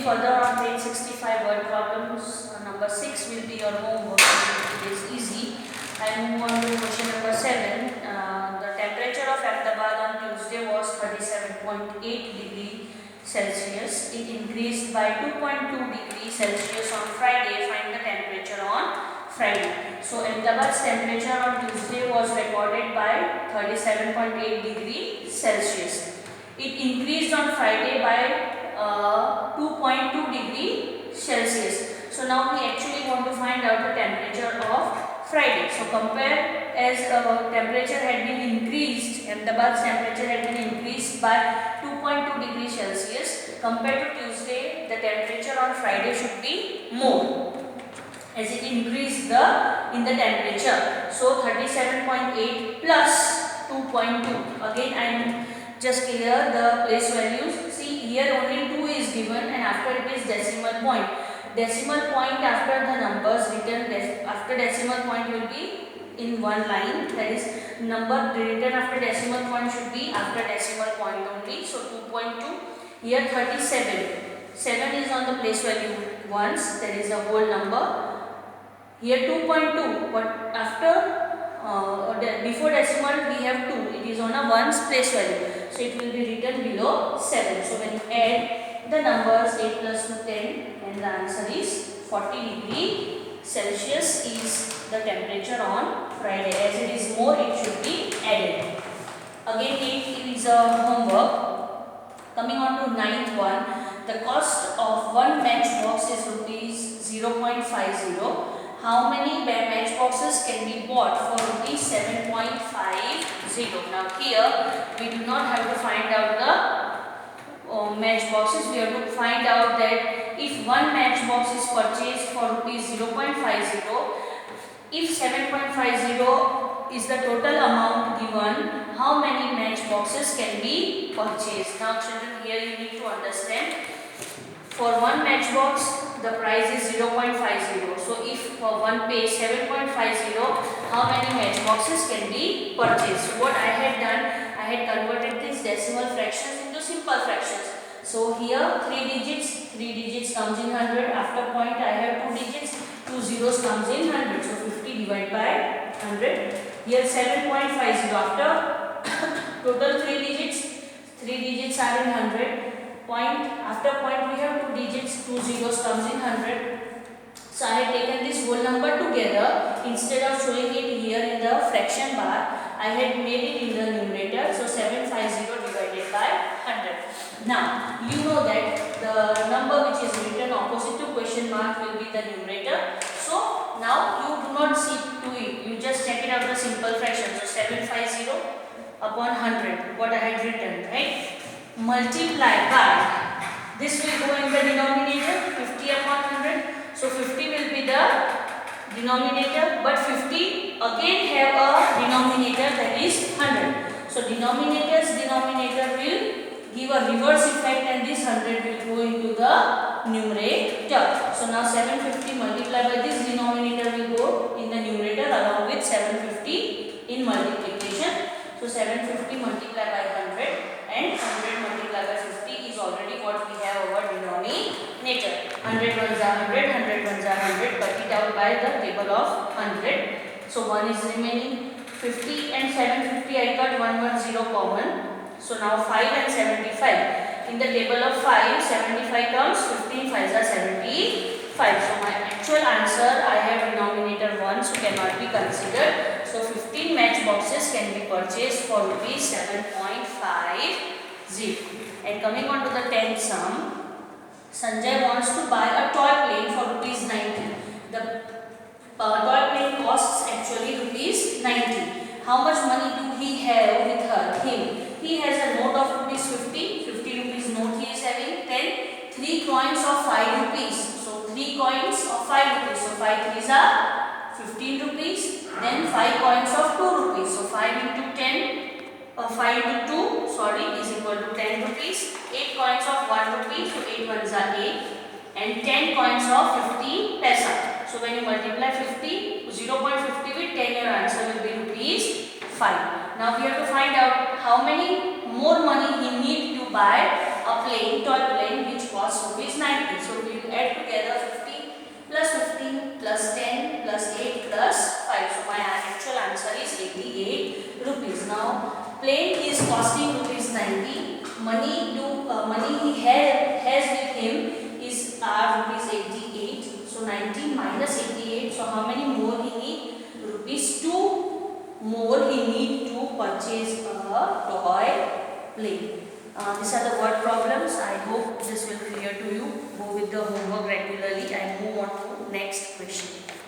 further on page 65 word problems. Number 6 will be your homework. It is easy. I move on to question number 7. The temperature of Ahmedabad on Tuesday was 37.8 degree Celsius. It increased by 2.2 degree Celsius on Friday. Find the temperature on Friday. So Ahmedabad's temperature on Tuesday was recorded by 37.8 degree Celsius. It increased on Friday by 2.2 degree Celsius. So now we actually want to find out the temperature of Friday. So compare, as temperature had been increased, Ahmedabad's temperature had been increased by 2.2 degree Celsius. Compared to Tuesday, the temperature on Friday should be more, as it increased in the temperature. So 37.8 plus 2.2. Again I am just clear the place values. See, here only 2 is given and after it is decimal point. Decimal point after the numbers written after decimal point will be in one line. That is, number written after decimal point should be after decimal point only. So 2.2. Here 37. 7 is on the place value once. That is a whole number. Here 2.2, but after before decimal we have 2. It is on a ones place value. So it will be written below 7. So when you add the numbers 8 plus 2, 10, and the answer is 40 degree Celsius is the temperature on Friday. As it is more, it should be added. Again 8 is a homework. Coming on to 9th one. The cost of one matchbox is rupees 0.50. How many matchboxes can be bought for rupees 7.50? Now here we do not have to find out the matchboxes. We have to find out that if one matchbox is purchased for rupees 0.50, if 7.50 is the total amount given, how many matchboxes can be purchased? Now children, here you need to understand. For one matchbox, the price is 0.50. So if for one page 7.50, how many matchboxes can be purchased? So what I had done, I had converted these decimal fractions into simple fractions. So here 3 digits comes in 100. After point I have 2 digits, 2 zeros comes in 100. So 50 divided by 100. Here 7.50 after total 3 digits are in 100. Point, after point we have 2 digits, 2 zeros comes in 100. So I have taken this whole number together. Instead of showing it here in the fraction bar, I had made it in the numerator. So 750 divided by 100. Now you know that the number which is written opposite to question mark will be the numerator. So now you do not see to it, you just check it out the simple fraction. So 750 upon 100, what I had written, right? Multiply by, this will go in the denominator, 50 upon 100. So 50 will be the denominator, but 50 again have a denominator, that is 100. So denominator will give a reverse effect and this 100 will go into the numerator. So now 750 multiplied by this denominator will go in the numerator along with 750 in multiplication. So 750 multiplied by 100 and 100 multiplied by 50 is already what we have our denominator. 100 ones are 100, 100 ones are 100, cut it out by the table of 100. So 1 is remaining. 50 and 750 I cut 110 common. So now 5 and 75. In the table of 5, 75 comes, 15 5s are 75. So my actual answer, I have denominator 1, so cannot be considered. So 15 matchboxes can be purchased for rupees 7.50. And coming on to the 10th sum, Sanjay wants to buy a toy plane for rupees 90. The toy plane costs actually rupees 90. How much money do he have with him? He has a note of rupees 50. 50 rupees note he is having. Then 3 coins of 5 rupees. So 3 coins of 5 rupees. So 5 threes are 15 rupees. Then 5 coins of 2 rupees. So 5 into 10. 5 into 2 is equal to 10 rupees. 8 coins of 1 rupee. So 8 ones are 8. And 10 coins of 50 paisa. So when you multiply 50, 0.50 with 10, your answer will be rupees 5. Now we have to find out how many more money he need to buy a plane, toy plane which costs rupees 90. answer is 88 rupees. Now plane is costing rupees 90. Money he has with him is rupees 88. So 90 minus 88. So how many more he need? Rupees 2 more he need to purchase a toy plane. These are the word problems. I hope this will clear to you. Go with the homework regularly and move on to next question.